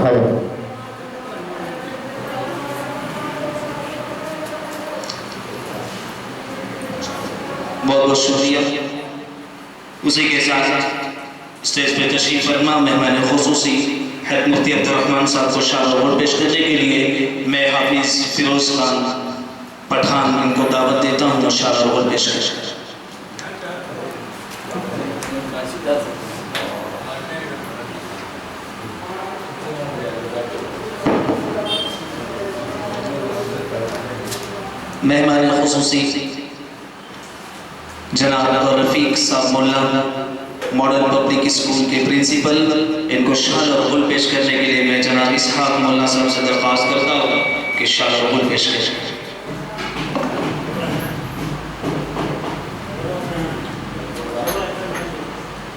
خیر. بہت بہت شکریہ. اسی کے ساتھ اسٹیج پہ تشریف فرما مہمان خصوصی حضرت مفتی عبدالرحمن صاحب کو شاد اور پیش کرنے کے لیے میں حافظ فیروز خان پٹھان ان کو دعوت دیتا ہوں شاد اور پیش کریں. مہمان خصوصی جناب رفیق صاحب مولانا ماڈل پبلک اسکول کے پرنسپل، ان کو شال اور غل پیش کرنے کے لیے میں جناب اسحاق مولانا صاحب سے درخواست کرتا ہوں کہ شال اور غل پیش کریں.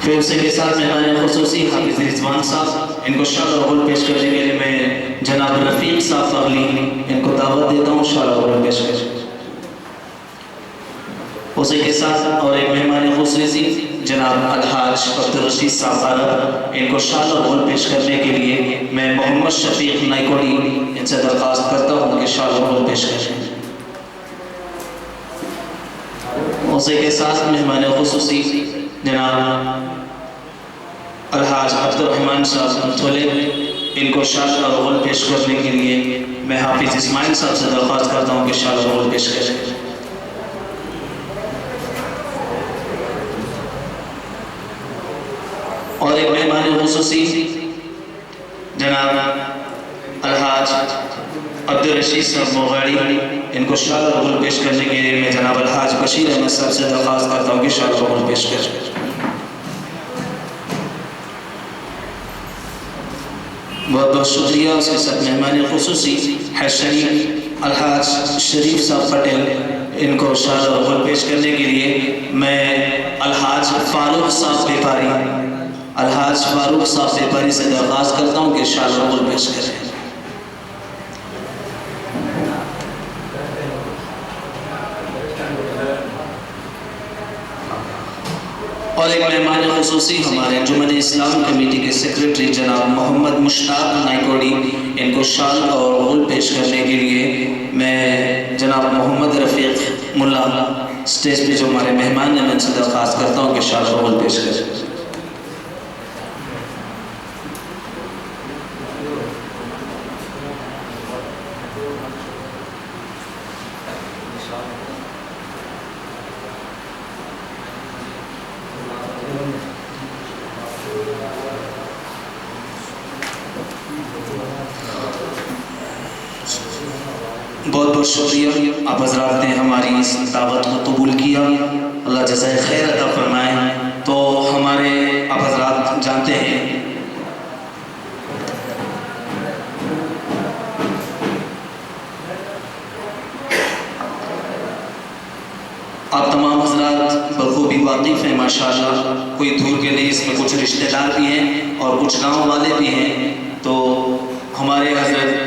پھر اسی کے ساتھ مہمان خصوصی حافظ رضوان صاحب، ان کو شال اور غل پیش کرنے کے لیے میں جناب رفیق صاحب فغلی ان کو دعوت دیتا ہوں شال اور غل پیش کریں. اسی کے ساتھ اور ایک مہمان خصوصی جناب الحاج عبدالرشید صاحب عرب، ان کو شال اور غل پیش کرنے کے لیے میں محمد شفیق نائکوڑی ان سے درخواست کرتا ہوں کہ شال اور غل پیش کریں. اسی کے ساتھ مہمان خصوصی جناب الحاج عبدالرحمن صاحب تھولے، ان کو شال اور غل پیش کرنے کے لیے میں حافظ اسماعیل صاحب سے درخواست کرتا ہوں کہ شال اور غل پیش کریں. اور ایک مہمان خصوصی جناب الحاج عبدالرشید صاحب مغاڑی، ان کو شال اور غل پیش کرنے کے لیے میں جناب الحاج بشیر احمد صاحب سے درخواست کرتا ہوں کہ شال اور غل پیش کریں. بہت بہت شکریہ. اس کے ساتھ مہمان خصوصی ہے شریف الحاج شریف صاحب پٹیل، ان کو شال اور غل پیش کرنے کے لیے میں الحاج فاروق صاحب بیپاری سے درخواست کرتا ہوں کہ شال اور غل پیش کریں. اور ایک مہمان خصوصی ہمارے انجمن اسلام کمیٹی کے سیکریٹری جناب محمد مشتاق نائکوڑی، ان کو شال اور غل پیش کرنے کے لیے میں جناب محمد رفیق ملا اسٹیج پہ جو ہمارے مہمان ہیں میں ان سے درخواست کرتا ہوں کہ شال اور غل پیش کریں. بہت بہت شکریہ. آپ حضرات نے ہماری اس دعوت کو قبول کیا، اللہ جزائے خیر عطا فرمائے. تو ہمارے آپ حضرات جانتے ہیں آپ تمام حضرات بخوبی واقف ہیں ماشاءاللہ. کوئی دور کے نہیں، اس میں کچھ رشتہ دار بھی ہیں اور کچھ گاؤں والے بھی ہیں. تو ہمارے حضرت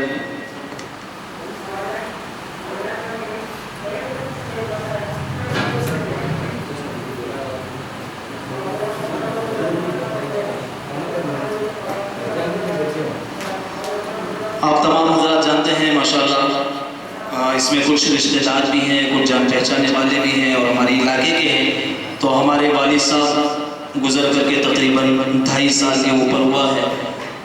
آپ تمام حضرات جانتے ہیں ماشاءاللہ اس میں کچھ رشتہ دار بھی ہیں، کچھ جان پہچانے والے بھی ہیں اور ہماری علاقے کے ہیں. تو ہمارے والد صاحب گزر کر کے تقریباً 2.5 سال کے اوپر ہوا ہے.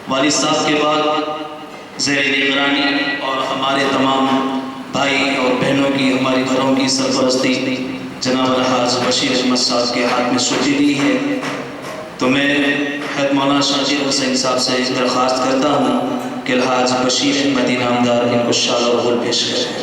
والد صاحب کے بعد زیر نگرانی اور ہمارے تمام بھائی اور بہنوں کی، ہماری گھروں کی سرپرستی جناب الحاج بشیر احمد صاحب کے ہاتھ میں سونپی گئی ہے. تو میں حضرت مولانا شاکر حسین صاحب سے درخواست کرتا ہوں کہ الحاج بشیر احمد انعامدار ان کو شال اور غل پیش کریں.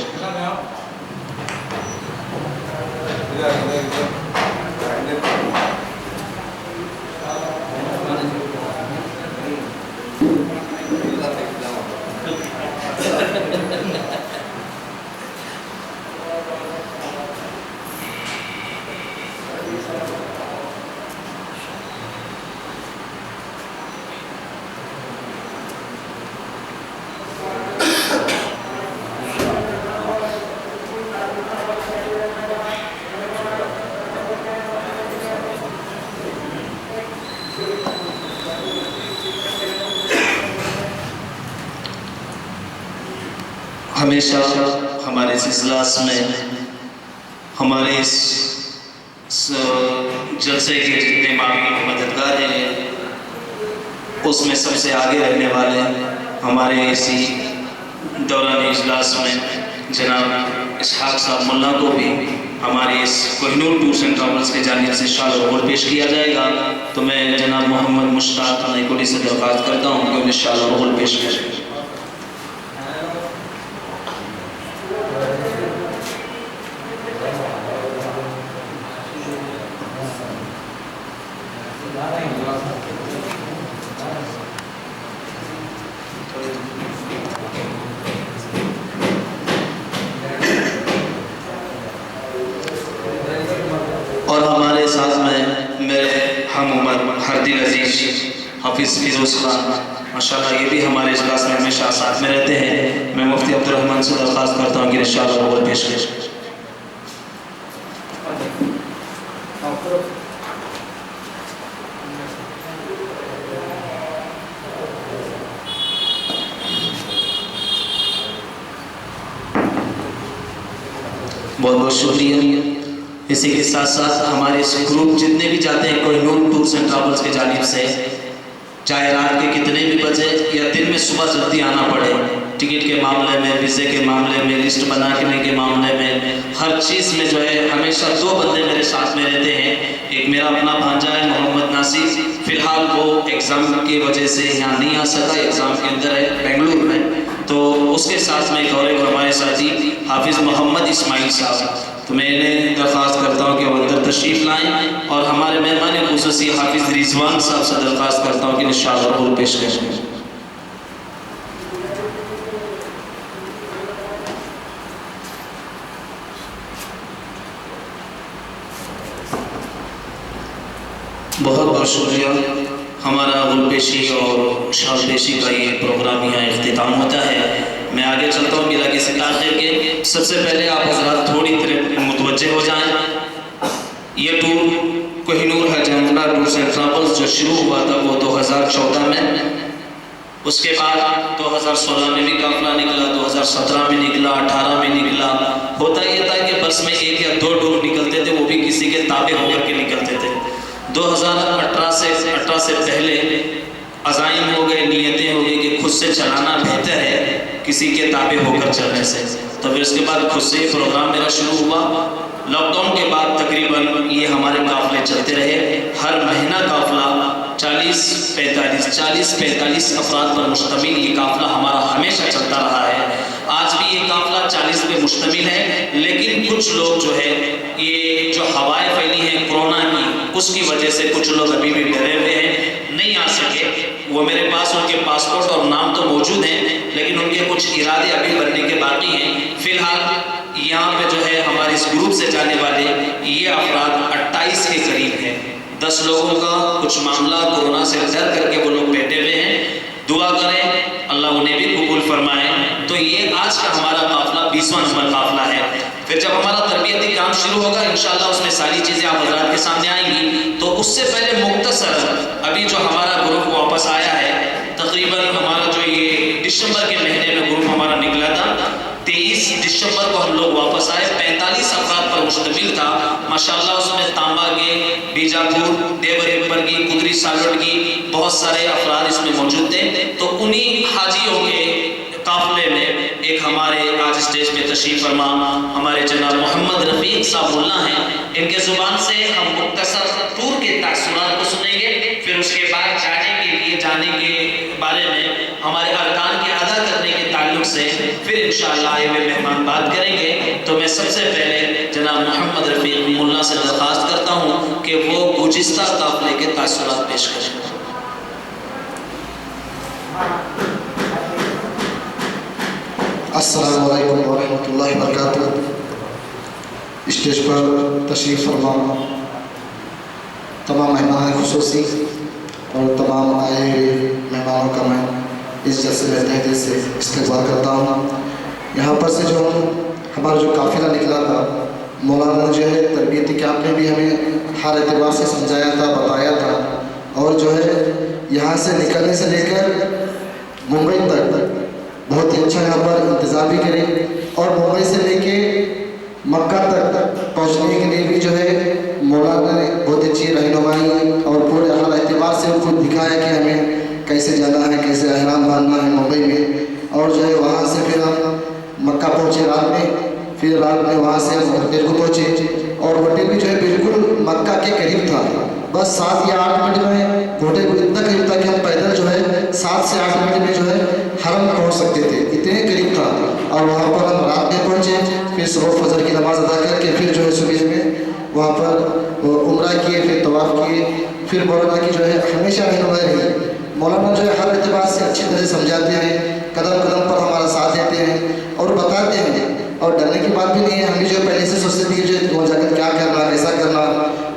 ہمیشہ ہمارے اس اجلاس میں ہمارے اس جلسے کے جتنے معاون مددگار ہیں اس میں سب سے آگے رہنے والے ہمارے اسی دوران اجلاس میں جناب اسحاق صاحب ملا کو بھی ہمارے اس Koh Noor tours and travels کی جانب سے شال و پیش کیا جائے گا. تو میں جناب محمد مشتاق نائکوڑی سے درخواست کرتا ہوں کہ انہیں شال و پیش کریں. اور ہمارے ساتھ میں میرے ہم عمر ہردل عزیز حافظ فیروز خان ماشاءاللہ یہ بھی ہمارے اجلاس میں ہمیشہ ساتھ میں رہتے ہیں. میں مفتی عبد الرحمن سے درخواست کرتا ہوں کہ انشاءاللہ اول پیش کریں. بہت بہت شکریہ. اسی کے ساتھ ساتھ ہمارے اس گروپ جتنے بھی جاتے ہیں Koh Noor tours and travels کی جانب سے چاہے رات کے کتنے بھی بجے یا دن میں صبح جلدی آنا پڑے ٹکٹ کے معاملے میں ویزے کے معاملے میں لسٹ بنانے کے معاملے میں ہر چیز میں جو ہے ہمیشہ دو بندے میرے ساتھ میں رہتے ہیں. ایک میرا اپنا بھانجا ہے محمد ناصر فی الحال وہ ایگزام کی وجہ سے یہاں نہیں آ سکا ایگزام کے اندر ہے بنگلور میں. تو اس کے ساتھ میں ایک اور ہمارے ساتھی حافظ محمد اسماعیل صاحب. تو میں انہیں درخواست کرتا ہوں کہ وہ اندر تشریف لائیں اور ہمارے مہمان خصوصی حافظ رضوان صاحب سے درخواست کرتا ہوں کہ انشاءاللہ رول پیش کریں. بہت بہت شکریہ. ہمارا غل پیشی اور شال پیشی کا یہ پروگرام یہاں اختتام ہوتا ہے. میں آگے چلتا ہوں بلا کسی تاخیر کے. سب سے پہلے آپ حضرات تھوڑی طرف متوجہ ہو جائیں. یہ ٹور کوہ نور حج عمرہ ٹورز اینڈ ٹریولز جو شروع ہوا تھا وہ 2014 میں. اس کے بعد 2016 میں بھی قافلہ نکلا, 2017 میں نکلا, 18 میں نکلا. ہوتا یہ تھا کہ بس میں ایک یا دو ٹور نکلتے تھے, وہ بھی کسی کے تابع ہو کر کے نکلتے تھے. 2018 سے پہلے عزائم ہو گئے, نیتیں ہو گئی کہ خود سے چلانا بہتر ہے کسی کے تابع ہو کر چلنے سے. تو پھر اس کے بعد خود سے پروگرام میرا شروع ہوا. لاک ڈاؤن کے بعد تقریباً یہ ہمارے قافلے چلتے رہے. ہر مہینہ قافلہ 40-45 افراد پر مشتمل یہ قافلہ ہمارا ہمیشہ چلتا رہا ہے. آج بھی یہ قافلہ 40 پہ مشتمل ہے, لیکن کچھ لوگ جو ہے یہ جو ہوائیں پھیلی ہیں کورونا کی اس کی وجہ سے کچھ لوگ ابھی بھی ڈرے ہوئے ہیں, نہیں آ سکے. وہ میرے پاس ان کے پاسپورٹ اور نام تو موجود ہیں, لیکن ان کے کچھ ارادے ابھی بننے کے باقی ہیں. فی الحال یہاں پہ جو ہے ہمارے اس گروپ سے جانے والے یہ افراد 28 کے قریب ہیں. 10 لوگوں کا کچھ معاملہ کورونا سے ڈر کر کے وہ لوگ بیٹھے ہوئے ہیں. دعا کریں اللہ انہیں بھی قبول فرمائے. تو یہ آج کا ہمارا قافلہ 20واں نمبر قافلہ ہے. پھر جب ہمارا تربیتی کام شروع ہوگا انشاءاللہ اس میں ساری چیزیں آپ حضرات کے سامنے آئیں گی. تو اس سے پہلے مختصر ابھی جو ہمارا گروپ واپس آیا ہے, تقریباً ہمارا جو یہ دسمبر کے مہینے میں گروپ ہمارا نکلا تھا, 23 دسمبر کو ہم لوگ واپس آئے. 45 افراد پر مشتمل تھا. ماشاءاللہ اس میں تانبا کے, بیجاپور, دیوریپر کی, قدری سالوٹ کی بہت سارے افراد اس میں موجود تھے. تو انہی حاجیوں کے قافلے میں ایک ہمارے آج اسٹیج پہ تشریف فرما ہمارے جناب محمد رفیق صاحب ملا ہیں. ان کے زبان سے ہم مختصر ٹور کے تاثرات کو سنیں گے. پھر اس کے بعد جانے کے بارے میں ہمارے ارکان کے ادا کرنے کے تعلق سے پھر انشاءاللہ آئے ہوئے مہمان بات کریں گے. تو میں سب سے پہلے جناب محمد رفیق ملا سے درخواست کرتا ہوں کہ وہ گزشتہ قافلے کے تاثرات پیش کریں. السلام علیکم ورحمۃ اللہ وبرکاتہ. اسٹیج پر تشریف فرما تمام مہمان خصوصی اور تمام آئے ہوئے مہمانوں کا میں اس جلسے میں تہ دل سے استقبال کرتا ہوں. یہاں پر سے جو ہمارا جو قافلہ نکلا تھا, مولانا نے جو ہے تربیتی کیمپ میں بھی ہمیں ہر اعتبار سے سمجھایا تھا, بتایا تھا. اور جو ہے یہاں سے نکلنے سے لے کر ممبئی تک بہت ہی اچھا یہاں پر انتظام بھی کریں، اور ممبئی سے لے کے مکہ تک پہنچنے کے لیے بھی جو ہے مولانا نے بہت اچھی رہنمائی اور پورے ہر اعتبار سے ان کو دکھایا کہ ہمیں کیسے جانا ہے، کیسے احرام باندھنا ہے ممبئی میں. اور جو ہے وہاں سے پھر ہم مکہ پہنچے رات میں، پھر رات میں وہاں سے ہم ہوٹل کو پہنچے، اور ہوٹل بھی جو ہے بالکل مکہ کے قریب تھا، بس 7 یا 8 منٹ میں ہوٹل کو اتنا قریب تھا کہ ہم پیدل جو ہے 7 سے 8 منٹ میں جو ہے حرم پہنچ سکتے تھے، اتنے قریب تھا. اور وہاں پر ہم رات میں پہنچے، پھر صبح فجر کی نماز ادا کر کے پھر جو ہے صبح میں وہاں پر عمرہ کیے، پھر طواف کیے. پھر مولانا کی جو ہے ہمیشہ رہنمائی رہی. مولانا جو ہے ہر اعتبار سے اچھی طرح سمجھاتے ہیں، قدم قدم پر ہمارا ساتھ دیتے ہیں اور بتاتے ہیں، اور ڈرنے کی بات بھی نہیں ہے. ہمیں جو ہے پہلے سے سوچتے تھے کہ جو ہے وہاں جا کر کیا کرنا، کیسا کرنا.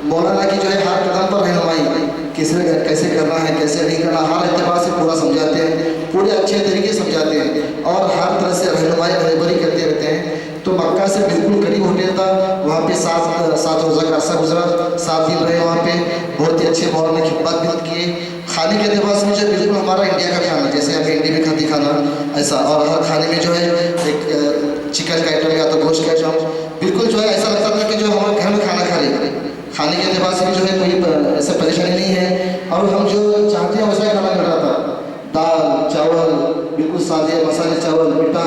مولانا کی جو ہے ہر قدم پر رہنمائی، کیسے کرنا ہے، کیسے نہیں کرنا، ہر اعتبار سے پورا سمجھاتے ہیں، پورے اچھے طریقے سے سمجھاتے ہیں، اور ہر طرح سے رہنمائی رہبری کرتے رہتے ہیں. تو مکہ سے بالکل قریب ہوٹل تھا، وہاں پہ 7 روزہ کا عرصہ گزرا، 7 دن رہے وہاں پہ. بہت ہی اچھے مولانا نے خدمات بھی کیے. کھانے کے اعتبار سے مجھے بالکل ہمارا انڈیا کا کھانا، جیسے ہم انڈیا میں کھاتے کھانا ایسا، اور ہر کھانے میں جو ہے ایک چکن کا آئٹم یا تو گوشت کا آئٹم، بالکل جو ہے ایسا لگتا تھا کہ جو ہمارے گھر میں کھانا کھا رہے. کھانے کے اعتبار سے بھی جو ہے کوئی ایسا پریشانی نہیں ہے، اور ہم جو چاہتے ہیں ویسا کھانا مل رہا تھا. دال چاول بالکل سادے مسالے چاول، میٹھا،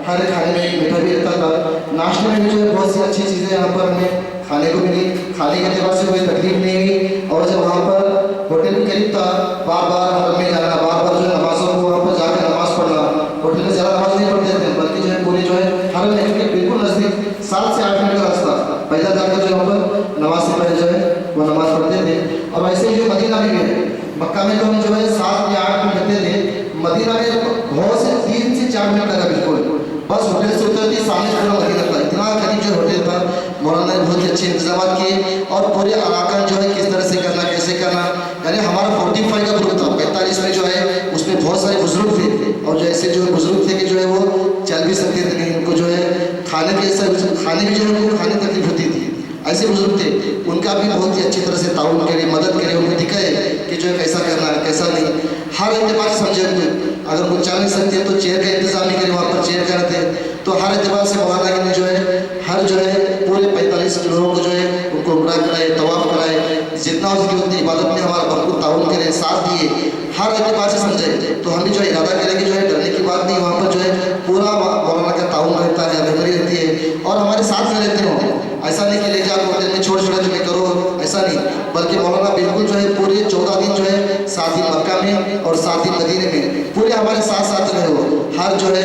ہر کھانے میں میٹھا بھی رہتا تھا. ناشتے میں بھی جو ہے بہت سی اچھی چیزیں یہاں پر ہمیں کھانے کو ملی. کھانے کے اعتبار سے کوئی تکلیف نہیں ہوئی. اور جب وہاں پر ہوٹل بھی قریب تھا، بار بار حرم میں جانا، بار بار جو ہے نمازوں کو وہاں پر جا کے نماز پڑھنا. ہوٹل میں زیادہ نماز نہیں پڑھتے تھے، بلکہ جو ہے پورے جو ہے حرم میں بالکل نزدیک 7 سے 8 منٹ کا راستہ پیدل جا کے جو وہاں پر نماز سے پہلے جو ہے وہ نماز پڑھتے تھے. اور ایسے ہی جو مدینہ میں بھی ہے، مکہ میں تو ہم جو ہے 7 یا 8 منٹ رہتے تھے، مدینہ میں بہت سے 3 سے 4 منٹ لگا بالکل. بس ہوٹل سے اترتی سامنے پورا مدینہ تھا، اتنا قریب جو ہوٹل تھا. مولانا نے بہت ہی اچھے انتظامات کیے، اور پورے علاقہ جو ہے کس طرح سے کرنا، کیسے کرنا. یعنی ہمارا 45 کا گروپ تھا، 45 میں جو ہے اس میں بہت سارے بزرگ تھے، اور جو ایسے جو بزرگ تھے کہ جو ہے وہ چل بھی سکتے تھے نہیں، ان کو جو ہے کھانے بھی جو ہے ان کو کھانے تکلیف ہوتی تھی. ایسے بزرگ تھے، ان کا بھی بہت ہی اچھی طرح سے تعاون کرے، مدد کرے، ان کو دکھائے کہ جو ہے کیسا کرنا ہے کیسا نہیں. ہر اعتبار سے سمجھے ہوئے، اگر وہ چل نہیں سکتے تو چیئر کا انتظام نہیں کرے، وہاں پر چیئر کا رہتے. تو ہر اعتبار سے مولانا نے جو ہے ہر جو ہے پورے 45 لوگوں کو جو ہے ان کو عمرہ کرائے، طواف کرائے، جتنا اس کی ہوتی عبادت میں ہمارا بھرپور تعاون کرے، ساتھ دیے. ہر اعتبار سے سمجھے تو ہم بھی جو ہے ارادہ کریں کہ جو ہے ڈرنے کی بات نہیں، وہاں پر جو ہے پورا مولانا کا تعاون رہتا ہے، رہبری رہتی ہے، اور ہمارے ساتھ میں رہتے ہوں. ایسا نہیں کہ لے جا ہوٹل میں چھوڑ چھوڑا تمہیں کرو، ایسا نہیں، بلکہ مولانا بالکل جو ہے پورے 14 دن جو ہے 7 دن مکہ میں اور 7 دن مدینے میں پورے ہمارے ساتھ ساتھ رہے. ہو ہر جو ہے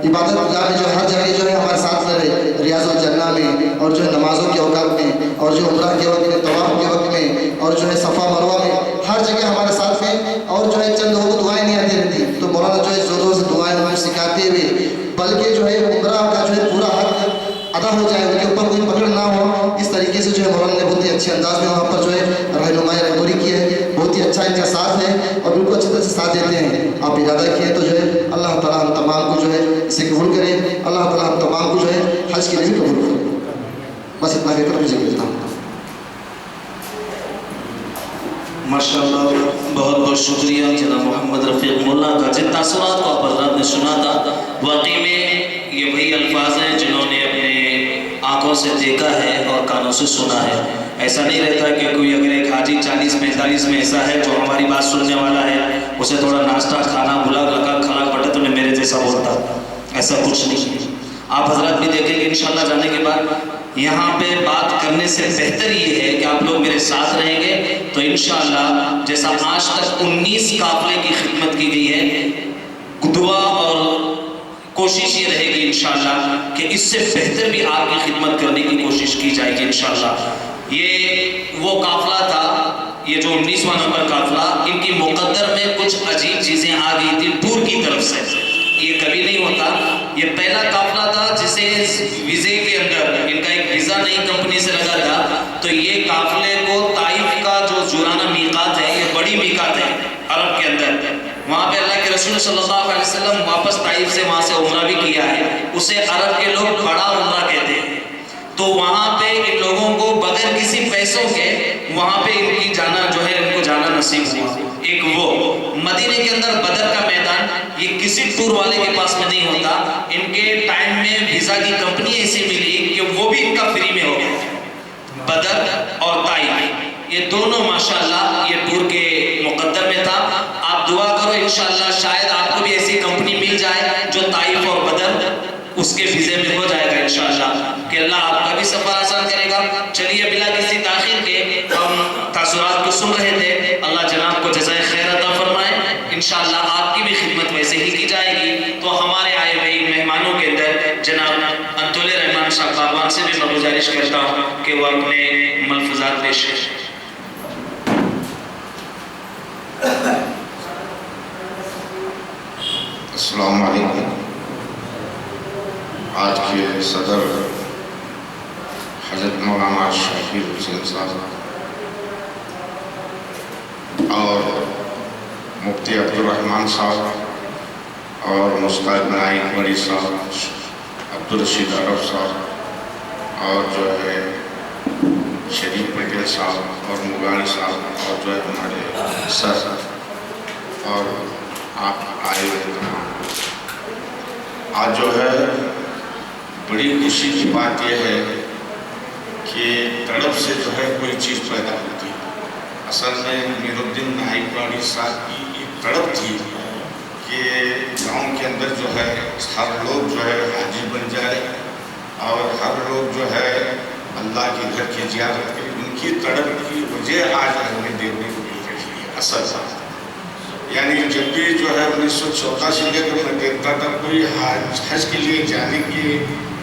عبادت گاہ میں جو ہر جگہ جو ہے ہمارے ساتھ رہے، ریاض الجنہ میں، اور جو ہے نمازوں کے اوقات میں، اور جو عمرہ کے وقت میں، طواف کے وقت میں، اور جو ہے صفا مروہ میں، ہر جگہ ہمارے ساتھ میں. اور جو ہے چند لوگوں کو دعائیں نہیں آتی رہتی، تو مولانا جو ہے زور زور سے دعائیں ہمیں سکھاتے ہوئے، بلکہ جو ہے عمرہ کا جو ہے پورا حق ادا ہو جائے، ان کے اوپر کوئی پکڑ نہ ہو، اس طریقے سے جو ہے مولانا نے بہت ہی اچھے انداز میں وہاں پر جو ہے رہنمائی رہبری کی ہے. بہت ہی اچھا ان کا ساتھ ہے، اور بالکل اچھی طرح سے ساتھ دیتے ہیں. آپ ارادہ کیے تو جو ہے اللہ تعالیٰ ہم تمام کو جو ہے اسے قبول کرے، اللہ تعالیٰ ہم تمام کو جو ہے حج کے لیے بھی قبول کرے. بس اتنا کہہ کر مجھے ملتا ہوں. ماشاء اللہ، بہت بہت شکریہ جناب محمد رفیق مولا کا. جن تاثرات کو آپ حضرات نے سنا تھا، واقعی میں یہ وہی الفاظ ہیں جنہوں نے اپنے آنکھوں سے دیکھا ہے اور کانوں سے سنا ہے. ایسا نہیں رہتا کہ کوئی اگر ایک حاجی 40-45 میں ایسا ہے جو ہماری بات سننے والا ہے، اسے تھوڑا ناشتہ کھانا بھلا لگا کھلا پڑے تو میرے جیسا بولتا، ایسا کچھ نہیں. آپ حضرات بھی دیکھیں گے انشاءاللہ جانے کے بعد یہاں پہ بات کرنے سے بہتر یہ ہے کہ آپ لوگ میرے ساتھ رہیں گے تو انشاءاللہ جیسا آج تک 19 قافلے کی خدمت کی گئی ہے، دعا اور کوشش یہ رہے گی انشاءاللہ کہ اس سے بہتر بھی آپ کی خدمت کرنے کی کوشش کی جائے گی انشاءاللہ. یہ وہ قافلہ تھا، یہ جو 19واں نمبر قافلہ، ان کی مقدر میں کچھ عجیب چیزیں آ گئی تھی ٹور کی طرف سے. یہ کبھی نہیں ہوتا، یہ پہلا قافلہ تھا جسے ویزے کے اندر ان کا ایک ویزا نئی کمپنی سے لگا تھا، تو یہ قافلے کو طائف کا جو جورانہ میقات ہے، یہ بڑی میقات ہے عرب کے اندر، وہاں پہ اللہ کے رسول صلی اللہ علیہ وسلم واپس طائف سے وہاں سے عمرہ بھی کیا ہے، اسے عرب کے لوگ بڑا عمرہ کہتے ہیں. تو وہاں پہ ان لوگوں کو بغیر کسی پیسوں کے وہاں پہ ان کی جانا جو ہے ان کو جانا نصیب ہوا. ایک وہ مدینے کے اندر بدر کا میدان، یہ کسی ٹور والے کے پاس میں نہیں ہوتا. ان کے ٹائم میں ویزا کی کمپنی ایسی ملی کہ وہ بھی ان کا فری میں ہو گیا. بدر اور طائف یہ دونوں ماشاءاللہ یہ ٹور کے مقدم میں تھا. آپ دعا کرو انشاءاللہ شاید آپ کو بھی ایسی کمپنی مل جائے جو طائف اور بدر اس کے ویزے میں ہو جائے گا انشاءاللہ کہ اللہ آپ کا بھی سفر آسان کرے گا. چلیے بلا کسی تاخیر کے ہم تاثرات کو سن رہے تھے. اللہ جناب کو جزائے خیر عطا فرمائے. انشاءاللہ آپ کی بھی خدمت ویسے ہی کی جائے گی. تو ہمارے آئے ہوئے مہمانوں کے اندر جناب انطول رحمان صاحب باغبان سے بھی میں گزارش کرتا ہوں کہ وہ اپنے ملفوظات پیش کریں. السلام علیکم. آج کے صدر حضرت مولانا شفیع حسین صاحب اور مفتی عبدالرحمن صاحب اور مستعد بنائی بڑی صاحب عبدالرشید عرب صاحب اور جو ہے شریف پٹیل صاحب اور مغانی صاحب اور جو ہے ہمارے سر اور آپ آئے ہوئے تمام. آج جو ہے بڑی خوشی کی بات یہ ہے کہ تڑپ سے جو ہے کوئی چیز پیدا ہوتی ہے. اصل میں امیر الدین نائک صاحب کی ایک تڑپ تھی کہ گاؤں کے اندر جو ہے ہر لوگ جو ہے حاجی بن جائے اور ہر لوگ جو ہے اللہ کے گھر کی زیارت کرے. ان کی تڑپ کی وجہ آج ہمیں دیکھنے کو مل رہی ہے. اصل صاحب یعنی جب بھی جو ہے 1914 سے لے کر میں دیکھتا تھا کوئی حج کے لیے جانے کی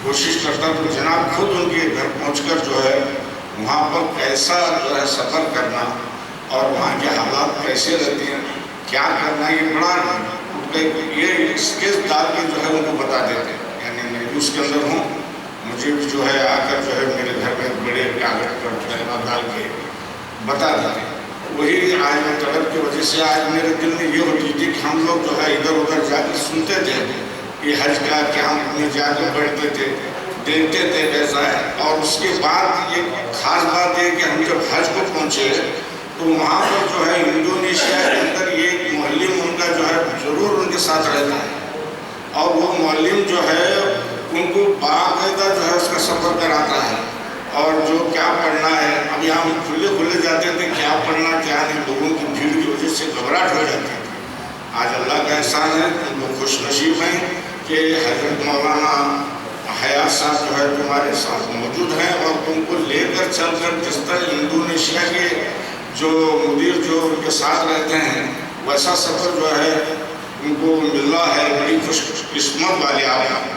کوشش کرتا تو جناب خود ان کے گھر پہنچ کر جو ہے وہاں پر کیسا جو ہے سفر کرنا اور وہاں کے حالات کیسے رہتے ہیں کیا کرنا یہ بڑا یہ اسکیچ ڈال کے جو ہے ان کو بتا دیتے ہیں. یعنی میں بھی اس کے اندر ہوں. مجھے بھی جو ہے آ کر جو ہے میرے گھر میں بڑے کاغذ پر ڈال کے بتا دیتے ہیں. وہی آج میں طلب کی وجہ سے آج میرے دل میں یہ ہوتی تھی کہ ہم لوگ جو ہے ادھر ادھر جا کے سنتے تھے یہ حج کا کیا ہم اپنے جا کے بیٹھتے تھے دیکھتے تھے ویسا ہے. اور اس کے بعد یہ خاص بات ہے کہ ہم جب حج کو پہنچے تو وہاں پر جو ہے انڈونیشیا کے اندر یہ معلم ان کا جو ہے ضرور ان کے ساتھ رہتا ہے اور وہ معلم جو ہے ان کو باقاعدہ جو ہے اس کا سفر کراتا ہے اور جو کیا پڑھنا ہے. اب یہاں ہم کھلے جاتے تھے کیا پڑھنا کیا نہیں. لوگوں کی بھیڑ کی وجہ سے گھبراہٹ ہو جاتی تھی. آج اللہ کا احسان ہے تم لوگ خوش نصیب ہیں کہ حضرت مولانا حیات صاحب جو ہے تمہارے ساتھ موجود ہیں اور تم کو لے کر چل کر جس طرح انڈونیشیا کے جو مدیر جو ان کے ساتھ رہتے ہیں ویسا سفر جو ہے ان کو ملا ہے. بڑی خوش قسمت والے آپ.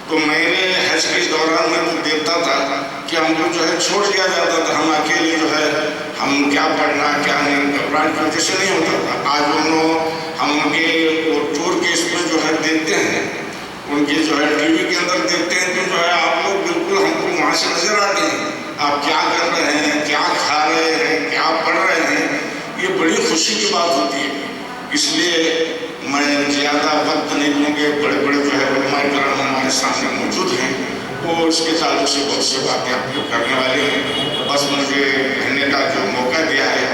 تو میرے حج کے دوران میں تو دیکھتا تھا کہ ہم کو جو ہے چھوڑ دیا جاتا تھا. ہم اکیلے جو ہے ہم کیا پڑھنا کیا نہیں گھبراہٹ کی وجہ سے نہیں ہوتا تھا. آج ہم ان کے ٹور کے اس میں جو ہے دیکھتے ہیں ان کے جو ہے ٹی وی کے اندر دیکھتے ہیں تو جو ہے آپ لوگ بالکل ہم کو وہاں سے نظر آتے ہیں. آپ کیا کر رہے ہیں کیا کھا رہے ہیں کیا پڑھ رہے ہیں. یہ بڑی خوشی کی بات ہوتی ہے. اس لیے میں زیادہ وقت نہیں دوں گے. بڑے بڑے جو ہے علماء کرام ہمارے سامنے موجود ہیں وہ اس کے تعلق سے بہت سی باتیں آپ لوگ کرنے والے ہیں. بس مجھے کہنے کا جو موقع دیا ہے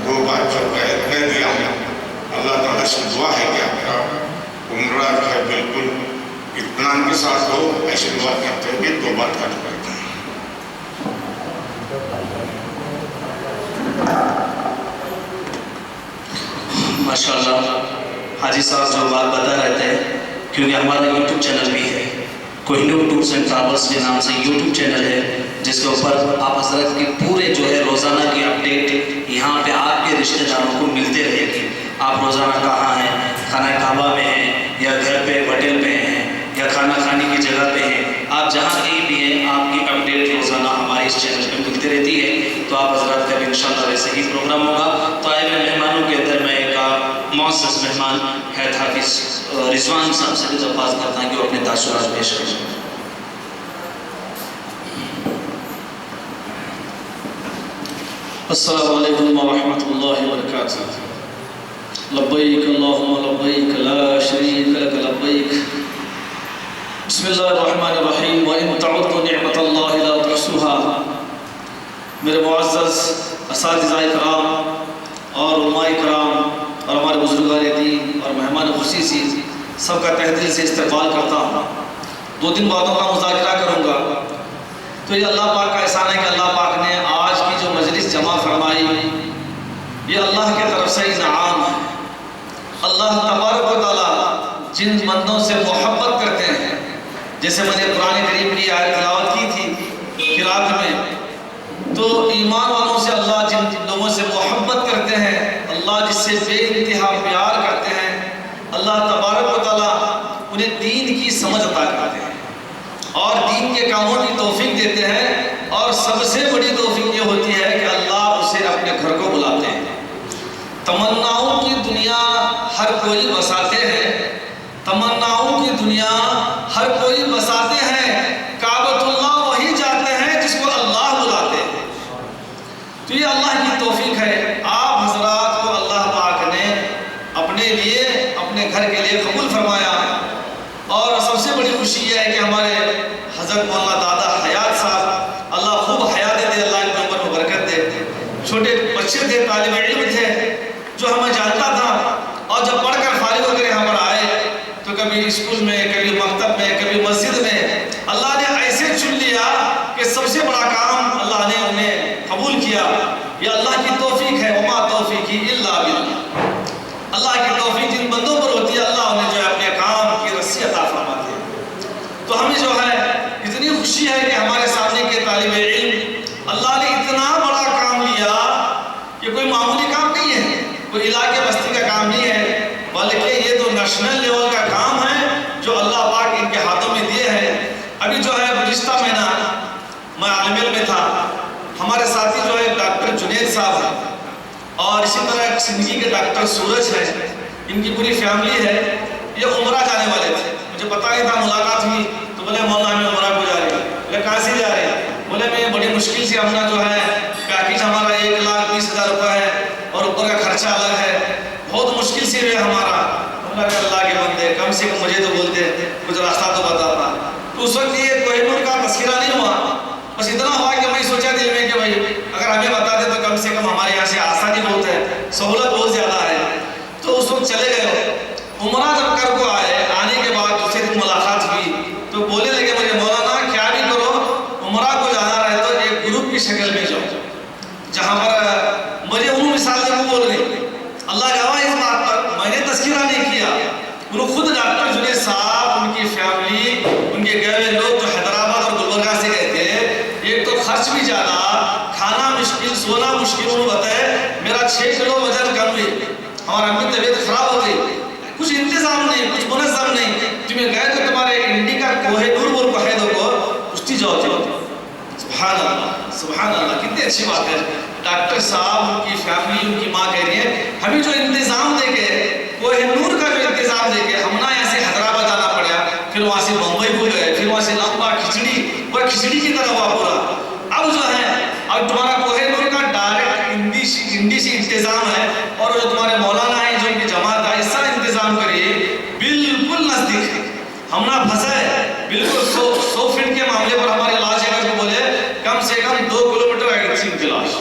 وہ بات جو کہہ دیا ہوں. اللہ تعالیٰ سے دعا ہے کہ آپ کا عمرہ جو ہے بالکل اطمینان کے ساتھ ہو. ایسی دعا کرتے ہوئے دو بات کرتے ہیں. ماشاءاللہ حاجی صاحب جو بات بتا رہے تھے کیونکہ ہمارا یوٹیوب چینل بھی ہے کوہنور ٹورز اینڈ ٹریولز کے نام سے یوٹیوب چینل ہے جس کے اوپر آپ حضرت کی پورے جو ہے روزانہ کی اپڈیٹ یہاں پہ آپ کے رشتہ داروں کو ملتے رہے گی. آپ روزانہ کہاں ہیں خانہ کعبہ میں ہیں یا گھر پہ ہوٹل پہ ہیں یا کھانا کھانے کی جگہ پہ ہیں. آپ جہاں کہیں بھی ہیں آپ کی اپڈیٹ روزانہ ہمارے اس چینل پہ ملتی رہتی ہے. تو آپ حضرات کا بھی انشاءاللہ ویسے ہی پروگرام ہوگا. تو آئے ہوئے مہمانوں کے اندر میں ایک معزز مہمان حید حافظ رضوان صاحب سے بھی درخواست کرتا ہوں کہ وہ اپنے تاثرات پیش کریں. السلام علیکم ورحمۃ اللہ وبرکاتہ. لبیک اللہم لبیک لا شریک لک لبیک. بسم اللہ الرحمن الرحیم. وَإِن تَعُدُّوا نِعْمَةَ اللَّهِ لَا تُحْصُوهَا. میرے معزز اساتذہ کرام اور علماء کرام اور ہمارے بزرگان دین اور مہمان خصوصی سب کا تہ دل سے استقبال کرتا ہوں۔ 2-3 باتوں کا مذاکرہ کروں گا۔ تو یہ اللہ پاک کا احسان ہے کہ اللہ پاک نے آج کی جو مجلس جمع فرمائی، یہ اللہ کی طرف سے انعام ہے۔ اللہ تبارک و تعالیٰ جن بندوں سے محبت کرتے ہیں، جیسے میں نے قرآن کریم کی آیت تلاوت کی تھی قرات میں، تو ایمان والوں سے اللہ جن لوگوں سے محبت کرتے ہیں، اللہ جس سے بے انتہا پیار کرتے ہیں، اللہ تبارک و تعالیٰ انہیں دین کی سمجھ عطا کرتے ہیں اور دین کے کاموں کی توفیق دیتے ہیں۔ اور سب سے بڑی توفیق یہ ہوتی ہے کہ اللہ اسے اپنے گھر کو بلاتے ہیں۔ تمناؤں کی دنیا ہر کوئی بساتے ہیں، تمناؤں کی دنیا ہر کوئی بساتے ہیں، کعبۃ اللہ وہی جاتے ہیں جس کو اللہ بلاتے ہیں۔ تو یہ اللہ کی توفیق ہے۔ آپ حضرات کو اللہ پاک نے اپنے لیے، اپنے گھر کے لیے قبول فرمایا، اور سب سے بڑی خوشی یہ ہے کہ ہمارے حضرت مولانا دادا حیات صاحب، اللہ خوب حیات دے، اللہ ان کی عمر میں برکت دے، چھوٹے بچے تھے، طالب علم تھے، جو ہمیں جانتا تھا، اور جب پڑھ کر فارغ ہو کر یہاں پر آئے تو کبھی اسکول میں، کبھی مکتب میں، کبھی مسجد میں، اللہ نے ایسے چن لیا کہ سب سے بڑا کام اللہ نے انہیں قبول کیا۔ یہ اللہ کی توفیق ہے، وما توفیقی الا باللہ۔ اللہ کی توفیق جن بندوں پر ہوتی ہے، اللہ انہیں جو ہے اپنے کام کی رسی عطا فرماتے ہیں۔ تو ہمیں جو ہے اتنی خوشی ہے کہ ہمارے سامنے کے طالب علم، اللہ نے اتنا بڑا کام لیا کہ کوئی معمولی کام نہیں ہے، کوئی علاقے بستی کا کام نہیں ہے، بلکہ یہ تو نیشنل لیول کا کام ہے جو اللہ پاک ان کے ہاتھوں میں دیے ہیں۔ ابھی جو ہے گزشتہ مہینہ میں عالم علم میں تھا، ہمارے ساتھی جو ہے ڈاکٹر جنید صاحب ہیں، اور اسی طرح سندگی کے ڈاکٹر سورج ہے، ان کی پوری فیملی ہے، یہ عمرہ جانے والے تھے۔ مجھے پتا ہی تھا، ملاقات ہوئی تو بولے مولانا ہمیں عمرہ کو جا رہے ہیں۔ بولے کہاں سے جا رہے ہیں؟ بولے میں بڑی مشکل سے اپنا جو ہے پیکیج ہمارا 1,20,000 روپے ہے اور اوپر کا خرچہ الگ ہے، بہت مشکل سے ہے ہمارا۔ بولا کہ اللہ کے بندے کم سے کم مجھے تو بولتے، کچھ راستہ تو بتاتا۔ تو اس وقت یہ کوہ نور کا تذکرہ نہیں ہوا، بس اتنا ہوا کہ میں سوچا دل میں کہ بھائی اگر ہمیں بتا دے تو کم سے کم ہمارے یہاں سے آسانی بہت ہے، سہولت بہت زیادہ ہے۔ تو اس وقت چلے گئے، عمرہ جب کر کو آئے، آنے کے بعد دوسرے دن ملاقات ہوئی تو بولنے لگے مجھے مولانا کیا بھی کرو، عمرہ کو جانا رہے تو ایک گروپ کی شکل میں جاؤ، جہاں پر مجھے وہ مثال سے وہ بول رہی، اللہ گواہ اس بات پر، میں نے تذکرہ نہیں کیا، وہ خود ڈاکٹر جنید صاحب، ان کی فیملی، ان کے گئے ہوئے لوگ جو حیدرآباد اور گلبرگہ سے گئے تھے، ایک تو خرچ بھی زیادہ، کھانا مشکل، سونا مشکل، انہوں نے بتایا میرا 6 کلو وزن کم ہوئی، ہمارا امی طبیعت خراب ہو گئی، کچھ انتظام نہیں، کچھ منظم نہیں، تمہیں گئے تو تمہارے انڈی کا کوہ نور بول کو ہے دو کو کشتی جاؤ تھے۔ سبحان اللہ، سبحان اللہ، کتنی اچھی بات ہے۔ ڈاکٹر صاحب، ان کی فیملی، ان کی ماں کہہ رہی ہے ہمیں جو انتظام دے کے، کوہ نور کا جو انتظام دے کے، ہم نہ یہاں سے حیدرآباد جانا پڑا، پھر وہاں سے بمبئی بھول گئے، پھر وہاں سے لمبا کھچڑی، وہ کھچڑی کی طرح ہوا پورا۔ اب جو ہے اب تمہارا کوہ نور کا ڈائریکٹ انڈی سے انتظام ہے، اور جو تمہارے مولانا ہیں، جو ان کی جماعت ہے، اس طرح انتظام کریے، بالکل نزدیک ہے، ہم نہ پھنسے، بالکل 100 فٹ کے معاملے پر ہماری لاش اگر کو بولے کم سے کم 2 کلومیٹر آگے تھی ان کی لاش،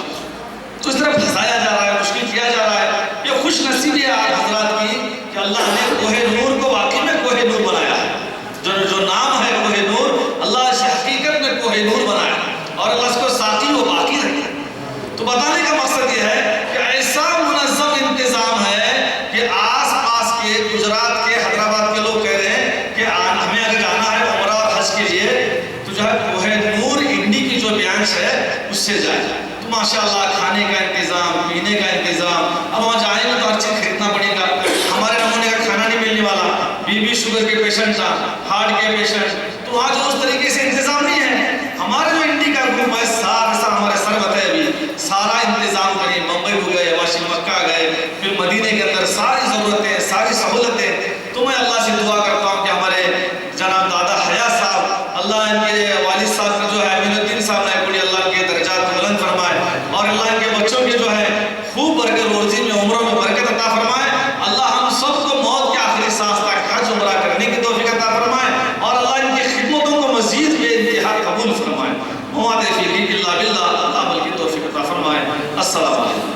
تو اس طرح پھنسایا جا رہا ہے، مشکل کیا جا رہا ہے۔ یہ خوش نصیبی ہے آپ حضرات کی کہ اللہ نے کوہ نور کو واقعی میں کوہ نور بنایا ہے، جو نام ہے کوہ نور، اللہ اسے حقیقت میں کوہ نور بنایا، اور اللہ اس کو ساتھی و باقی رکھا۔ تو بتانے کا مقصد یہ ہے کہ ایسا منظم انتظام ہے کہ آس پاس کے گجرات کے، حیدرآباد کے لوگ کہہ رہے ہیں کہ ہمیں اگر جانا ہے عمرہ اور حج کے لیے تو جو ہے کوہ نور انڈی کی جو بیانس ہے اس سے جائے۔ تو ماشاءاللہ کھانے کا انتظام، پینے کا انتظام، اب وہاں جائیں گے تو ہر چیز خریدنا پڑے گا، ہمارے نمونے کا کھانا نہیں ملنے والا، بی شوگر کے پیشنٹ تھا، ہارٹ کے پیشنٹ، تو وہاں جو اس طریقے سے انتظام نہیں ہے۔ ہمارے جو انڈی کا گروپ ہے، سارا ہمارے سربت ہے، ابھی سارا انتظام کریں، بمبئی ہو گئے، واشنگ مکہ گئے، پھر مدینے کے اندر ساری ضرورتیں، ساری سہولتیں۔ تو میں اللہ سے دعا کرتا ہوں کہ ہمارے جناب دادا حیات صاحب، اللہ ان کے والد صاحب کا جو ہے امین الدین صاحب نائکوڑی، اللہ ان کے درجات کو بلند فرمائے، اور اللہ ان کے بچوں کے جو ہے خوب برکت، روزی میں، عمروں میں برکت عطا فرمائے۔ اللہ ہم سب کو موت کے آخری سانس تک حج عمرہ کرنے کی توفیق عطا فرمائے، اور اللہ ان کی خدمتوں کو مزید بے انتہا قبول فرمائے۔ وما توفیقی الا باللہ، اللہ بل کی توفیق عطا فرمائے۔ السلام علیکم۔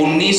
19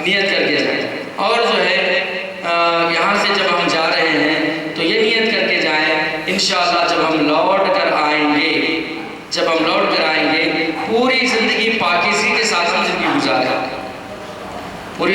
نیت کر کے جائیں، اور جو ہے یہاں سے جب ہم جا رہے ہیں تو یہ نیت کر کے جائیں انشاءاللہ جب ہم لوٹ کر آئیں گے پوری زندگی پاکیزگی کے ساتھ ہم زندگی گزاریں، پوری